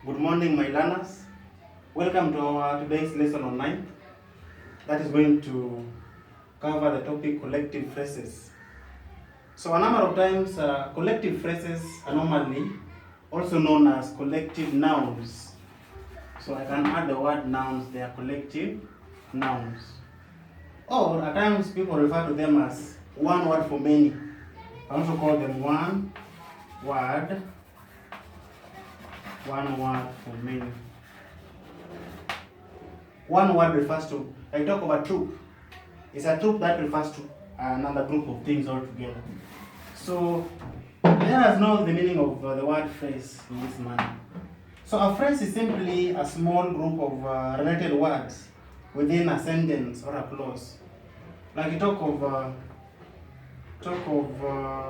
Good morning, my learners. Welcome to our today's lesson on ninth. That is going to cover the topic collective phrases. So a number of times, collective phrases are normally also known as collective nouns. So I can add the word nouns, they are collective nouns. Or at times people refer to them as one word for many. I also call them one word for many. One word refers to, I talk about troop. It's a troop that refers to another group of things altogether. So let us know the meaning of the word phrase in this manner. So a phrase is simply a small group of related words within a sentence or a clause. Like you talk of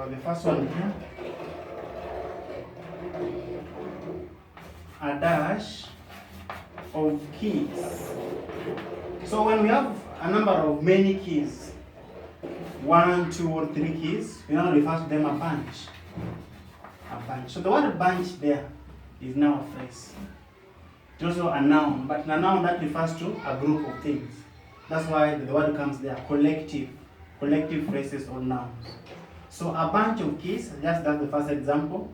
the first one here. A dash of keys. So when we have a number of many keys, 1, 2, or 3 keys, we now refer to them a bunch. A bunch. So the word bunch there is now a phrase. It's also a noun, but a noun that refers to a group of things. That's why the word comes there, collective phrases or nouns. So a bunch of keys, just that's the first example.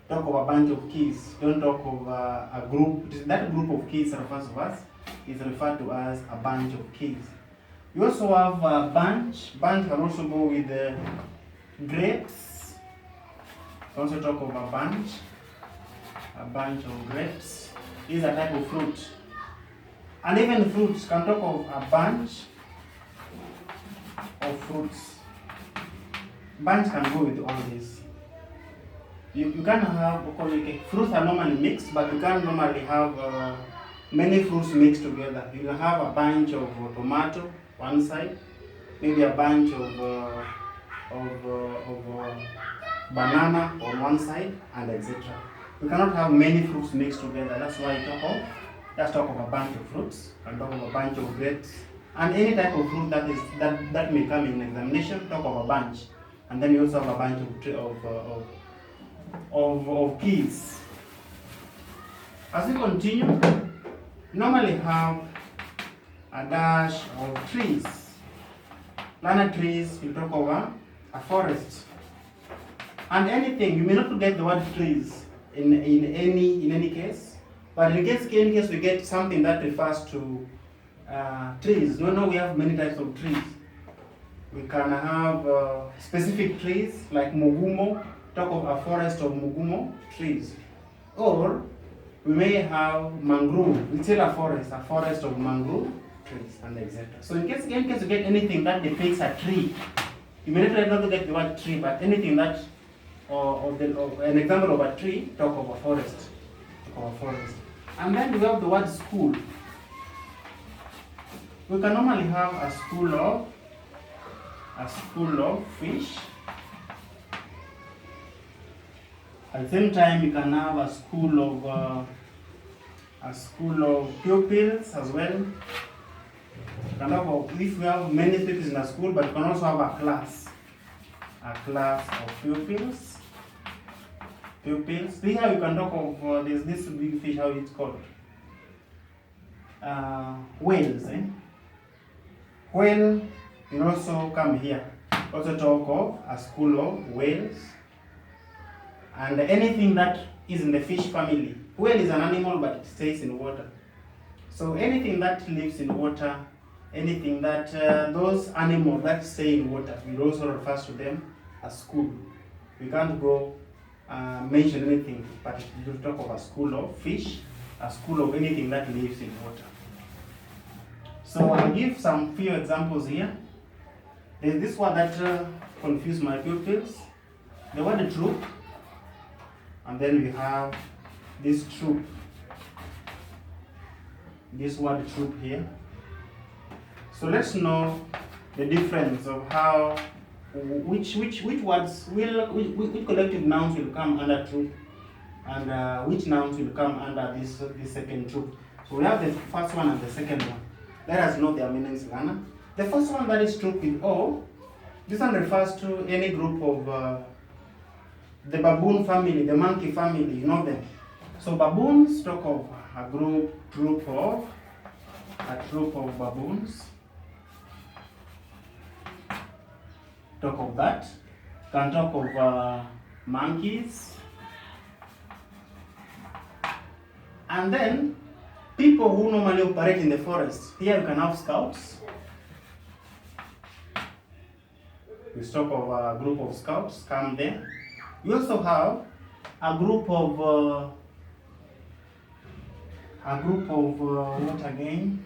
Talk of a bunch of keys. Don't talk of a group. That group of keys refers to us is referred to as a bunch of keys. You also have a bunch. Bunch can also go with grapes. You also talk of a bunch of grapes. Is a type of fruit. And even fruits can talk of a bunch of fruits. Bunch can go with all this. You can have, fruits are normally mixed, but you can't normally have many fruits mixed together. You can have a bunch of tomato one side, maybe a bunch of banana on one side, and etc. You cannot have many fruits mixed together. That's why you just talk of a bunch of fruits, and talk of a bunch of grapes, and any type of fruit that may come in examination. Talk of a bunch, and then you also have a bunch of keys. As we continue, normally have a dash of trees. Learner trees, you talk over a forest. And anything, you may not get the word trees in any case, but in any case we get something that refers to trees. We have many types of trees. We can have specific trees like mugumo. Talk of a forest of mugumo trees, or we may have mangrove. We tell a forest of mangrove trees, and etc. So in case you get anything that depicts a tree, you may not get the word tree, but anything that an example of a tree, talk of a forest. And then we have the word school. We can normally have a school of fish. At the same time, you can have a school of pupils as well. You can have if we have many pupils in a school, but you can also have a class of pupils. Here you can talk of there's this big fish. How it's called? Whales. Whale will also come here. Also talk of a school of whales. And anything that is in the fish family. Whale is an animal, but it stays in water. So anything that lives in water, anything that those animals that stay in water, we also refer to them as school. We can't go mention anything, but we talk of a school of fish, a school of anything that lives in water. So I'll give some few examples here. There's this one that confused my pupils. The word troop. And then we have this troop. This word troop here. So let's know the difference of how which words which collective nouns will come under troop, and which nouns will come under this second troop. So we have the first one and the second one. Let us know their meanings, learner. The first one, that is troop with O. This one refers to any group of the baboon family, the monkey family, you know them. So baboons, talk of a troop of baboons. Talk of that. Can talk of monkeys. And then people who normally operate in the forest. Here you can have scouts. We talk of a group of scouts come there. You also have a group of what again?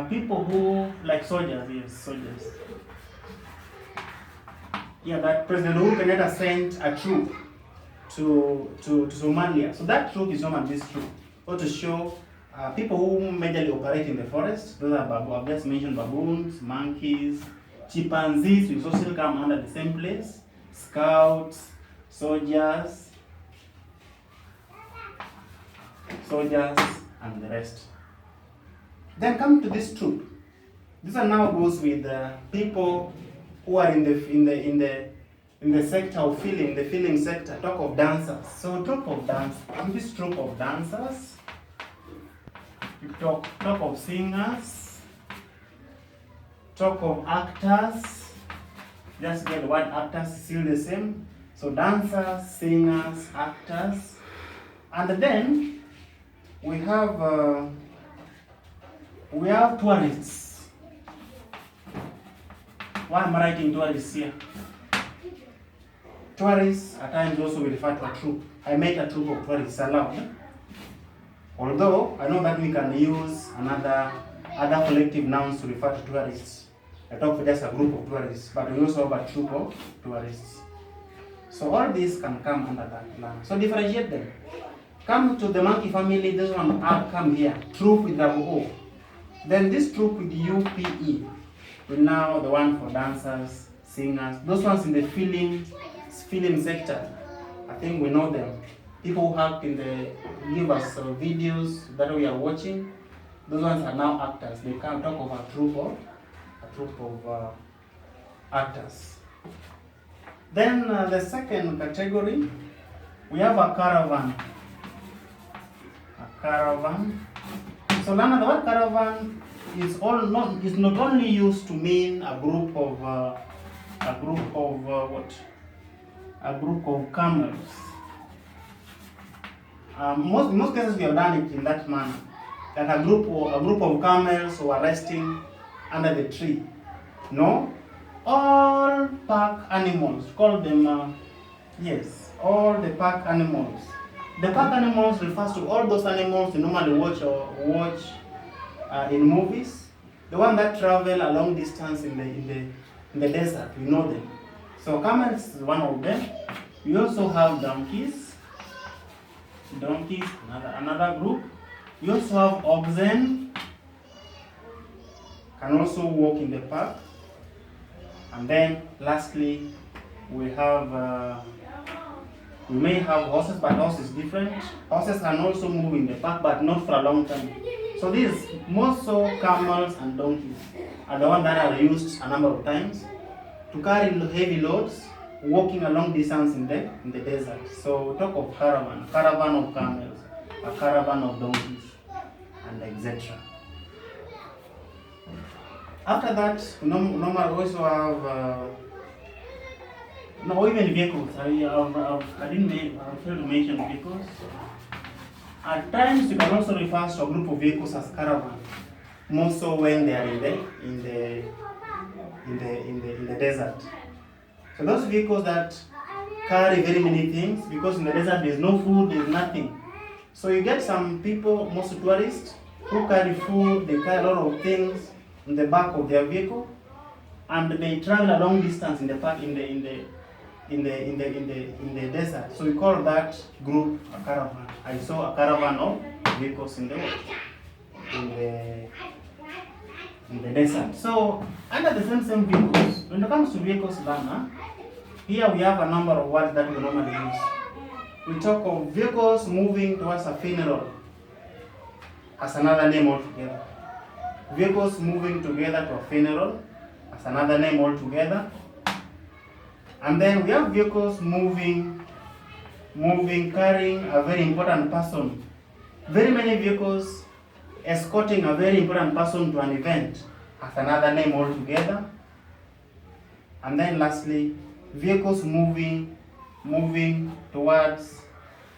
People who like soldiers. Yes, soldiers. Yeah, that President Uhuru Kenyatta sent a troop to Somalia. So that troop is normally this troop, or to show people who majorly operate in the forest. Those are I've just mentioned baboons, monkeys, chimpanzees will also come under the same place. Scouts, soldiers, and the rest. Then come to this troop. This one now goes with people who are in the sector of feeling, the feeling sector. Talk of dancers. So talk of dance. In this troop of dancers, you talk of singers, talk of actors. Just get the word actors still the same. So dancers, singers, actors, and then we have tourists. Why am I writing tourists here? Tourists at times also we refer to a troop. I make a troop of tourists allowed. Although I know that we can use other collective nouns to refer to tourists. I talk for just a group of tourists, but we also have a troop of tourists. So all these can come under that noun. So differentiate them. Come to the monkey family, this one come here. Troop with double O. Then this troop with UPE. Will now the one for dancers, singers. Those ones in the film sector. I think we know them. People who act give us videos that we are watching. Those ones are now actors. They can talk of a troop of actors. Then the second category, we have a caravan. A caravan. So now the word caravan is not only used to mean a group of camels. In most cases we have done it in that manner. That a group of camels who are resting under the tree. No, all pack animals, call them all the pack animals. The pack animals refers to all those animals you normally watch in movies. The one that travel a long distance in the desert, we know them. So camels is one of them. We also have donkeys, another group. We also have oxen, can also walk in the park. And then lastly, we may have horses, but horses is different. Horses can also move in the park, but not for a long time. So these, more so camels and donkeys, are the ones that are used a number of times to carry heavy loads, walking a long distance in the desert. So talk of caravan of camels, a caravan of donkeys, and etc. After that, we normally also have even vehicles. I failed to mention vehicles. At times, you can also refer to a group of vehicles as caravan, more so when they are in the desert. So those vehicles that carry very many things, because in the desert there is no food, there is nothing. So you get some people, most tourists, who carry food, they carry a lot of things in the back of their vehicle, and they travel a long distance in the park in the desert. So we call that group a caravan. I saw a caravan of vehicles in the desert. So under the same vehicles, when it comes to vehicles, here we have a number of words that we normally use. We talk of vehicles moving towards a funeral as another name altogether. Vehicles moving together to a funeral as another name altogether. And then we have vehicles moving moving, carrying a very important person. Very many vehicles escorting a very important person to an event has another name altogether. And then lastly, vehicles moving towards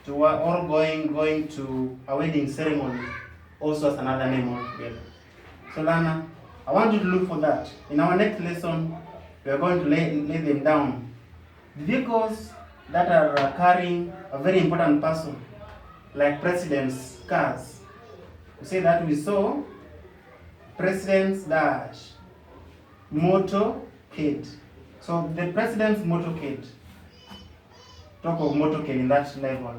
or going to a wedding ceremony also has another name altogether. So Lana, I want you to look for that. In our next lesson, we are going to lay them down. The vehicles that are carrying a very important person, like presidents' cars. We say that we saw president's dash, motorcade. So the president's motorcade. Talk of motorcade in that level.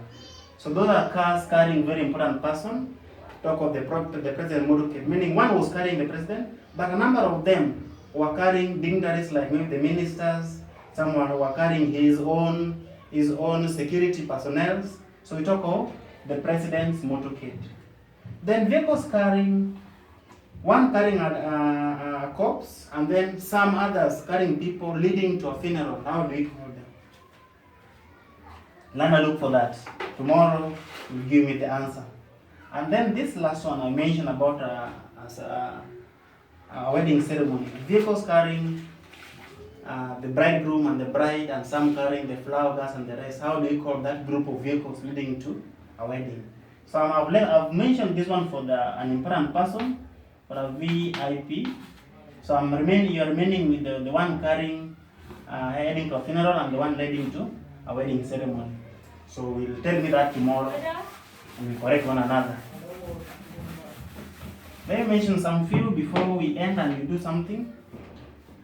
So those are cars carrying very important person. Talk of the president motorcade, meaning one was carrying the president, but a number of them were carrying dignitaries like maybe the ministers, someone who were carrying his own security personnel. So we talk of the president's motorcade. Then vehicles carrying, one carrying a corpse, and then some others carrying people leading to a funeral. How do we call them? Learn a look for that. Tomorrow you'll give me the answer. And then this last one I mentioned about a wedding ceremony. Vehicles carrying the bridegroom and the bride, and some carrying the flowers and the rest. How do you call that group of vehicles leading to a wedding? So I've mentioned this one for an important person, for a VIP. So you are remaining with the one carrying heading to a funeral and the one leading to a wedding ceremony. So we'll tell me that tomorrow and we'll correct one another. Let me mention some few before we end and we do something.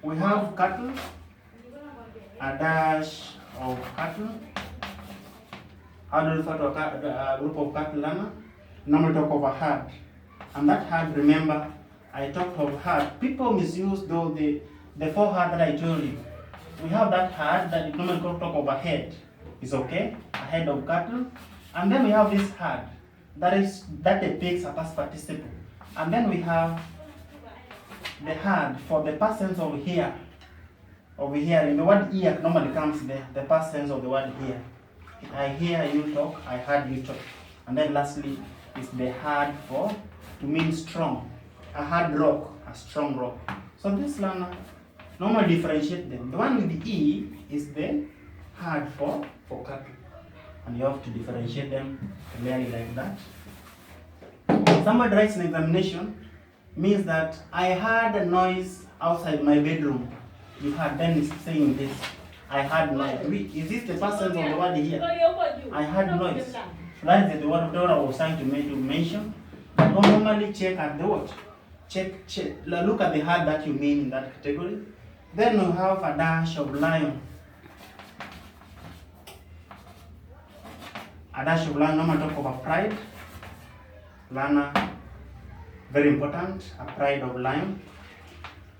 We have cattle, a dash of cattle. How do you refer to a group of cattle, Lana? Normally talk of a herd. And that herd, remember, I talked of herd. People misuse the four herd that I told you. We have that herd that normally talk of a head. It's okay, a head of cattle. And then we have this herd that depicts a past participle. And then we have the herd for the past tense over here. Over here, in the word ear normally comes the past tense of the word hear. I hear you talk, I heard you talk. And then lastly is the hard for to mean strong. A hard rock, a strong rock. So this learner normally differentiate them. The one with the E is the hard for cattle. And you have to differentiate them clearly like that. Somebody writes an examination means that I heard a noise outside my bedroom. You heard then is saying this. I heard noise. Is this the first sense of the word here? I heard noise. That is the word I was trying to mention. But normally check at the what? Check. Look at the heart that you mean in that category. Then we have a dash of lion. A dash of lion, normally talk about pride. Lana, very important, a pride of lion.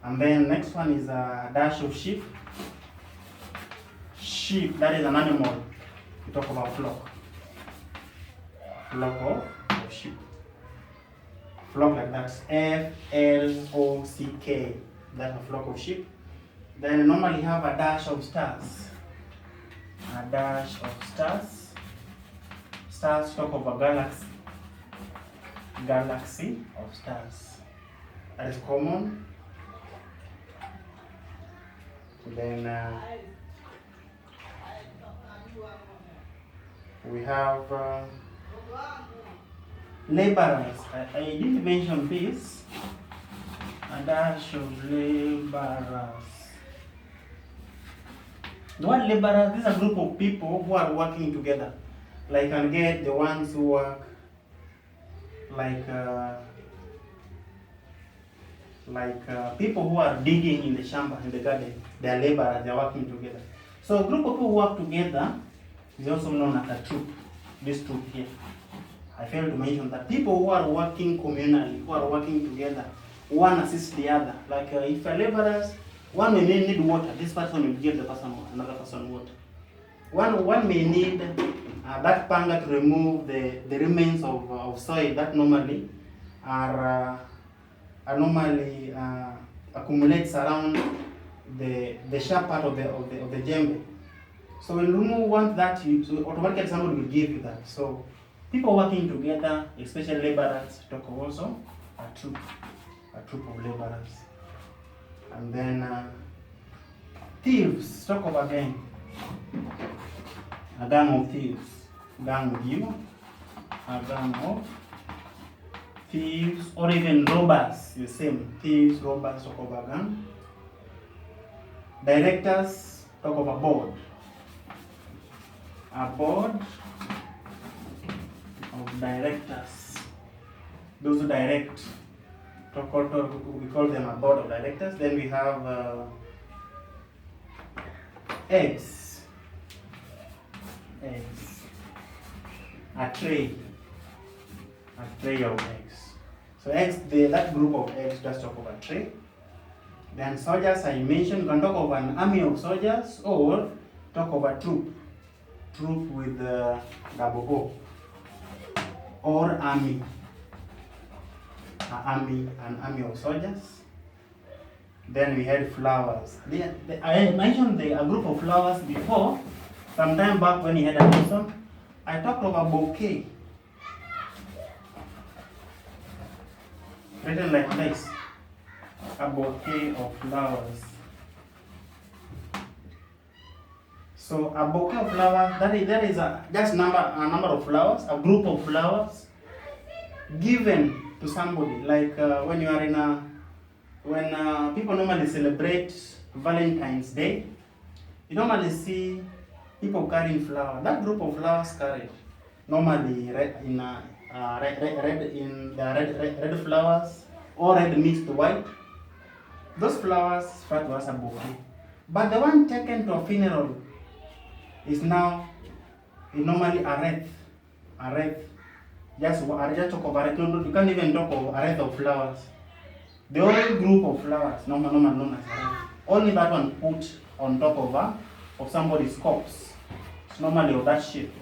And then next one is a dash of sheep. Sheep, that is an animal. We talk about flock. Flock of sheep. Flock like that. F-L-O-C-K. That's a flock of sheep. Then normally have a dash of stars. A dash of stars. Stars talk of a galaxy. Galaxy of stars. That is common. Then we have laborers. I didn't mention this. A dash of laborers. The word laborers, this is a group of people who are working together. Like can get the ones who work like people who are digging in the shamba, in the garden. They are laborers, they are working together. So a group of people who work together is also known as a troop. This troop here. I failed to mention that people who are working communally, who are working together, one assists the other. Like if a laborers, one may need water, this person will give the person another person water. One may need that panga to remove the remains of soil that normally accumulates around the sharp part of the djembe. So when you want that, so automatically somebody will give you that. So people working together, especially laborers, talk of also a troop of laborers. And then thieves, talk of again, a gang of thieves, gang with you, a gang of thieves, or even robbers, the same, thieves, robbers, talk of a gang. Directors, talk of a board of directors, those who direct, we call them a board of directors. Then we have eggs, a tray of eggs. So eggs, that group of eggs just talk of a tray. Then soldiers, I mentioned, you can talk of an army of soldiers or talk of a troop with double O, or army, an army of soldiers. Then we had flowers. I mentioned a group of flowers before, some time back when we had a lesson. I talked of a bouquet, written like this, a bouquet of flowers. So a bouquet of flowers, that is just a number of flowers, a group of flowers given to somebody. Like when you are when people normally celebrate Valentine's Day, you normally see people carrying flowers. That group of flowers carried normally red flowers or red mixed white. Those flowers refer to as a bouquet. But the one taken to a funeral is now normally a wreath. Just talk of a wreath. You can't even talk of a wreath of flowers. The whole group of flowers, normally known as a wreath. Only that one put on top of somebody's corpse. It's normally of that shape.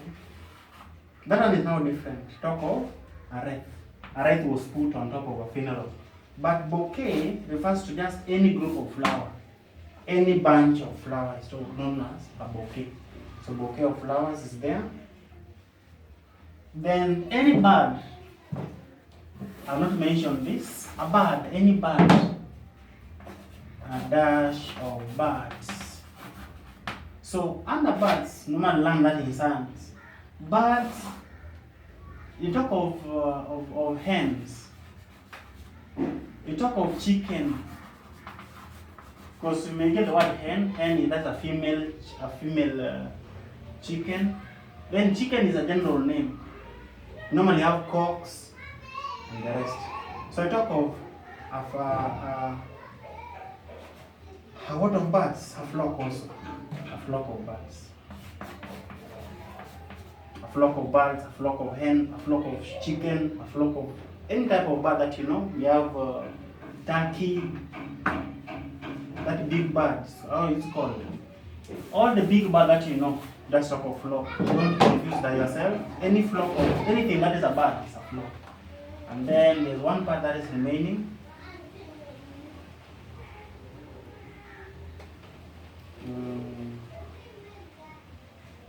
That one is now different. Talk of a wreath. A wreath was put on top of a funeral. But bouquet refers to just any group of flower, any bunch of flowers, so known as a bouquet. So bouquet of flowers is there. Then any bird, I'll not mention this, a bird, any bird, a dash of birds. So under birds, normally learn that in science. Birds, you talk of hens, you talk of chicken, because you may get the word hen, that's a female chicken. Then chicken is a general name. You normally have cocks and the rest. So I talk of what of birds? A flock also. A flock of birds. A flock of birds, a flock of hen, a flock of chicken, a flock of any type of bird that you know. We have turkey, that big birds. How it's called? All the big bird that you know. That's talk of flock. Don't confuse that yourself. Any flock of anything that is a bird is a flock. And then there's one part that is remaining.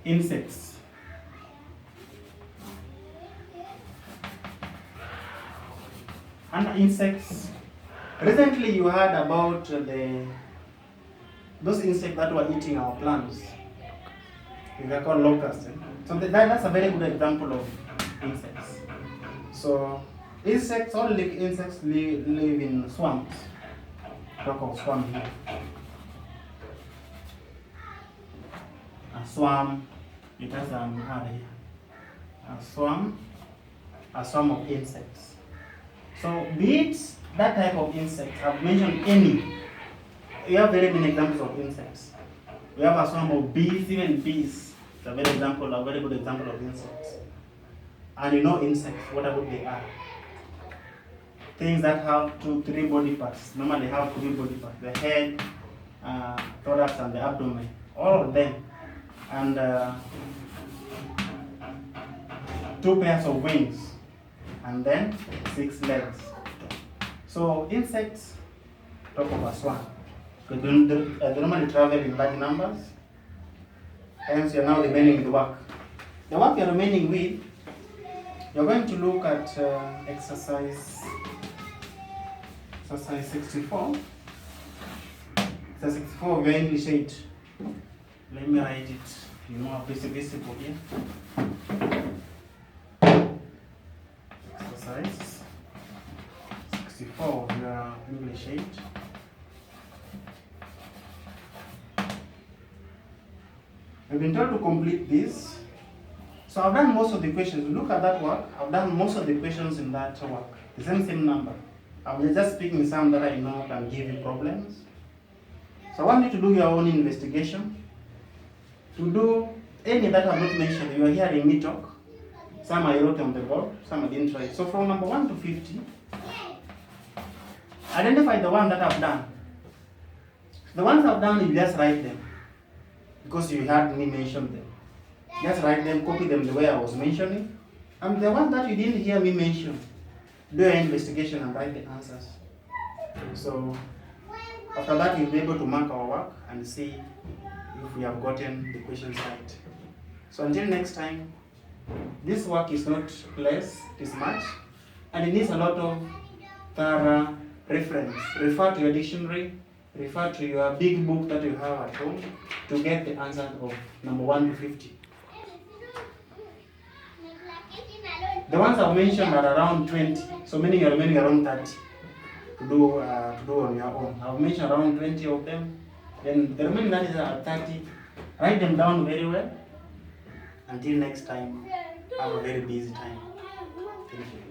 Insects. Under insects, recently you heard about those insects that were eating our plants. They are called locusts. So that's a very good example of insects. So insects, all insects live in swamps. Talk of swamp here. A swamp, it has an area. A swamp of insects. So be it that type of insects, I've mentioned any. We have very many examples of insects. We have a swarm of bees, even bees. It's a very good example of insects. And you know insects, whatever they are. Things that have 2-3 body parts. Normally have 3 body parts. The head, thorax, and the abdomen. All of them. And 2 pairs of wings. And then 6 legs. So insects, talk of a swarm. They normally travel in large numbers. Hence, you're now remaining with the work. The work you're remaining with, you're going to look at exercise 64. Exercise 64 of your English 8. Let me write it more visible here. Exercise 64 of your English 8. We've been told to complete this. So I've done most of the questions. Look at that work. I've done most of the questions in that work. The same number. I'm just picking some that I know can give you problems. So I want you to do your own investigation. To do any that I've not mentioned, you are hearing me talk. Some I wrote on the board, some I didn't write. So from number 1 to 50, identify the one that I've done. The ones I've done, you just write them. Because you heard me mention them. Just write them, copy them the way I was mentioning. And the one that you didn't hear me mention, do your investigation and write the answers. So after that, you'll be able to mark our work and see if we have gotten the questions right. So until next time, this work is not less, it is much, and it needs a lot of thorough reference. Refer to your dictionary, refer to your big book that you have at home to get the answer of number 1 to 50. The ones I've mentioned are around 20, so meaning you're remaining around 30 to do on your own. I've mentioned around 20 of them. Then the remaining that is 30. Write them down very well. Until next time, have a very busy time. Thank you.